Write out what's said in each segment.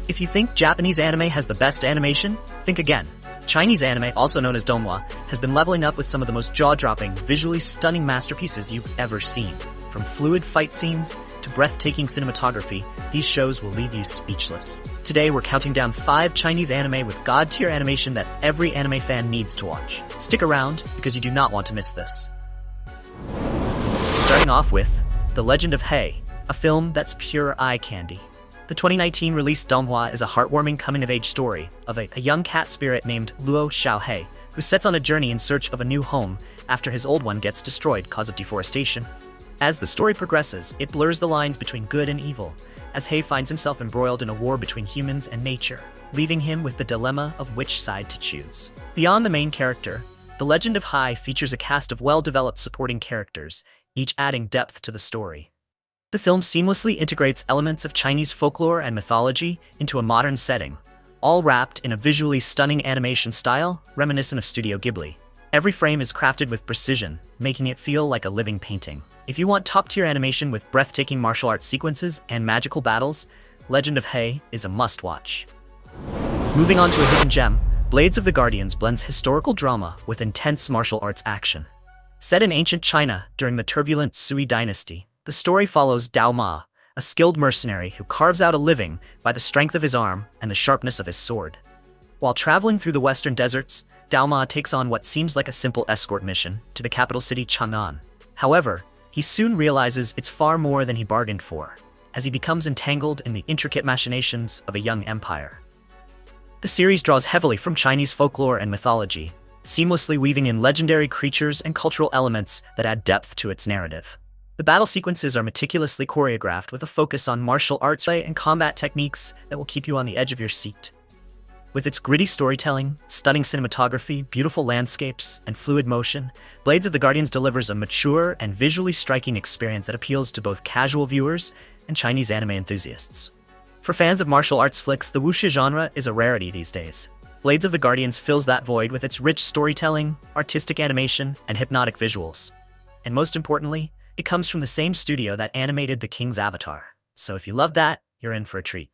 If you think Japanese anime has the best animation, think again. Chinese anime, also known as donghua, has been leveling up with some of the most jaw-dropping, visually stunning masterpieces you've ever seen. From fluid fight scenes to breathtaking cinematography, these shows will leave you speechless. Today, we're counting down 5 Chinese anime with god-tier animation that every anime fan needs to watch. Stick around, because you do not want to miss this. Starting off with The Legend of Hei, a film that's pure eye candy. The 2019 release donghua is a heartwarming coming-of-age story of a young cat spirit named Luo Xiaohei, who sets on a journey in search of a new home after his old one gets destroyed cause of deforestation. As the story progresses, it blurs the lines between good and evil, as Hei finds himself embroiled in a war between humans and nature, leaving him with the dilemma of which side to choose. Beyond the main character, The Legend of Hei features a cast of well-developed supporting characters, each adding depth to the story. The film seamlessly integrates elements of Chinese folklore and mythology into a modern setting, all wrapped in a visually stunning animation style reminiscent of Studio Ghibli. Every frame is crafted with precision, making it feel like a living painting. If you want top-tier animation with breathtaking martial arts sequences and magical battles, Legend of Hei is a must-watch. Moving on to a hidden gem, Blades of the Guardians blends historical drama with intense martial arts action. Set in ancient China during the turbulent Sui dynasty, the story follows Dao Ma, a skilled mercenary who carves out a living by the strength of his arm and the sharpness of his sword. While traveling through the western deserts, Dao Ma takes on what seems like a simple escort mission to the capital city Chang'an. However, he soon realizes it's far more than he bargained for, as he becomes entangled in the intricate machinations of a young empire. The series draws heavily from Chinese folklore and mythology, seamlessly weaving in legendary creatures and cultural elements that add depth to its narrative. The battle sequences are meticulously choreographed with a focus on martial arts and combat techniques that will keep you on the edge of your seat. With its gritty storytelling, stunning cinematography, beautiful landscapes, and fluid motion, Blades of the Guardians delivers a mature and visually striking experience that appeals to both casual viewers and Chinese anime enthusiasts. For fans of martial arts flicks, the wuxia genre is a rarity these days. Blades of the Guardians fills that void with its rich storytelling, artistic animation, and hypnotic visuals. And most importantly, it comes from the same studio that animated The King's Avatar. So if you love that, you're in for a treat.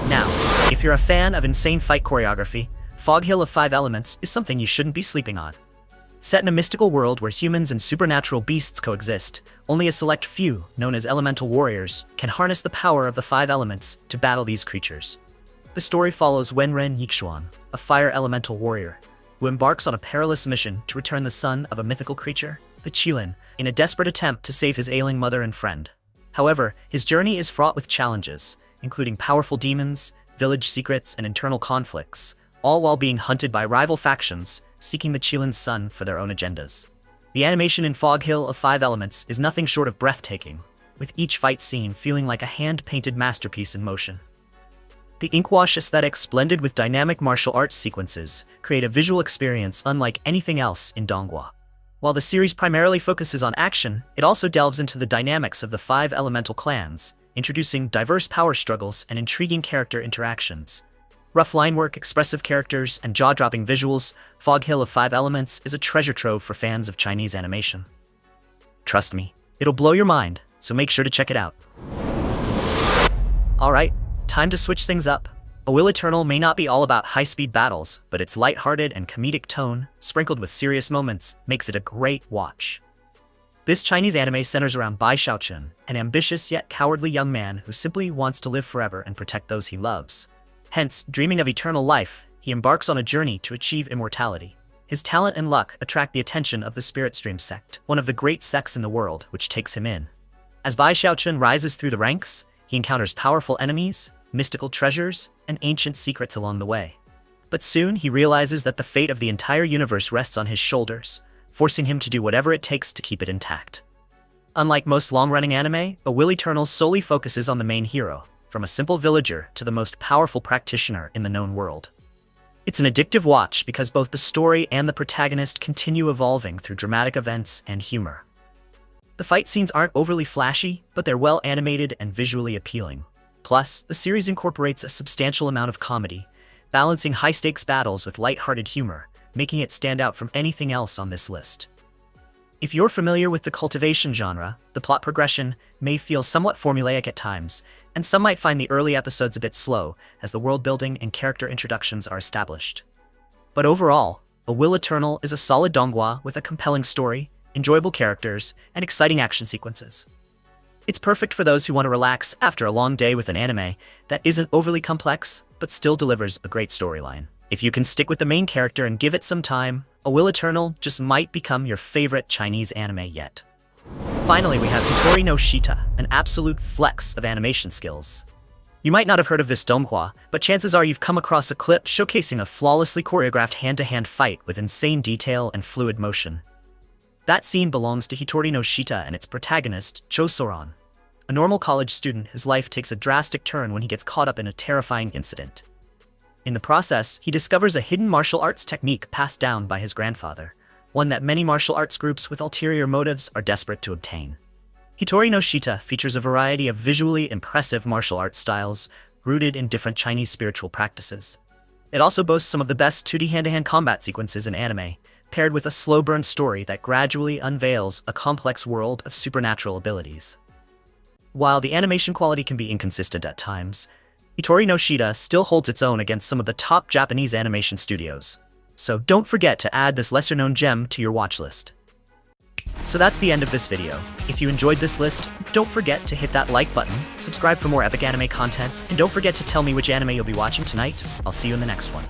Now, if you're a fan of insane fight choreography, Fog Hill of Five Elements is something you shouldn't be sleeping on. Set in a mystical world where humans and supernatural beasts coexist, only a select few, known as elemental warriors, can harness the power of the 5 elements to battle these creatures. The story follows Wenren Yixuan, a fire elemental warrior, who embarks on a perilous mission to return the son of a mythical creature, the Qilin, in a desperate attempt to save his ailing mother and friend. However, his journey is fraught with challenges, including powerful demons, village secrets, and internal conflicts, all while being hunted by rival factions seeking the Qilin's son for their own agendas. The animation in Fog Hill of Five Elements is nothing short of breathtaking, with each fight scene feeling like a hand-painted masterpiece in motion. The inkwash aesthetics blended with dynamic martial arts sequences create a visual experience unlike anything else in donghua. While the series primarily focuses on action, it also delves into the dynamics of the 5 elemental clans, introducing diverse power struggles and intriguing character interactions. Rough line work, expressive characters, and jaw-dropping visuals, Fog Hill of Five Elements is a treasure trove for fans of Chinese animation. Trust me, it'll blow your mind, so make sure to check it out. Alright, time to switch things up. A Will Eternal may not be all about high-speed battles, but its lighthearted and comedic tone, sprinkled with serious moments, makes it a great watch. This Chinese anime centers around Bai Xiaochun, an ambitious yet cowardly young man who simply wants to live forever and protect those he loves. Hence, dreaming of eternal life, he embarks on a journey to achieve immortality. His talent and luck attract the attention of the Spirit Stream sect, one of the great sects in the world, which takes him in. As Bai Xiaochun rises through the ranks, he encounters powerful enemies, mystical treasures, and ancient secrets along the way. But soon he realizes that the fate of the entire universe rests on his shoulders, forcing him to do whatever it takes to keep it intact. Unlike most long-running anime, A Will Eternal solely focuses on the main hero, from a simple villager to the most powerful practitioner in the known world. It's an addictive watch because both the story and the protagonist continue evolving through dramatic events and humor. The fight scenes aren't overly flashy, but they're well animated and visually appealing. Plus, the series incorporates a substantial amount of comedy, balancing high-stakes battles with light-hearted humor, making it stand out from anything else on this list. If you're familiar with the cultivation genre, the plot progression may feel somewhat formulaic at times, and some might find the early episodes a bit slow as the world building and character introductions are established. But overall, A Will Eternal is a solid donghua with a compelling story, enjoyable characters, and exciting action sequences. It's perfect for those who want to relax after a long day with an anime that isn't overly complex, but still delivers a great storyline. If you can stick with the main character and give it some time, A Will Eternal just might become your favorite Chinese anime yet. Finally, we have Hitori no Shita, an absolute flex of animation skills. You might not have heard of this donghua, but chances are you've come across a clip showcasing a flawlessly choreographed hand-to-hand fight with insane detail and fluid motion. That scene belongs to Hitori no Shita and its protagonist, Cho-Soran, a normal college student whose life takes a drastic turn when he gets caught up in a terrifying incident. In the process, he discovers a hidden martial arts technique passed down by his grandfather, one that many martial arts groups with ulterior motives are desperate to obtain. Hitori no Shita features a variety of visually impressive martial arts styles rooted in different Chinese spiritual practices. It also boasts some of the best 2D hand-to-hand combat sequences in anime, paired with a slow-burn story that gradually unveils a complex world of supernatural abilities. While the animation quality can be inconsistent at times, Hitori no Shita still holds its own against some of the top Japanese animation studios. So don't forget to add this lesser-known gem to your watch list. So that's the end of this video. If you enjoyed this list, don't forget to hit that like button, subscribe for more epic anime content, and don't forget to tell me which anime you'll be watching tonight. I'll see you in the next one.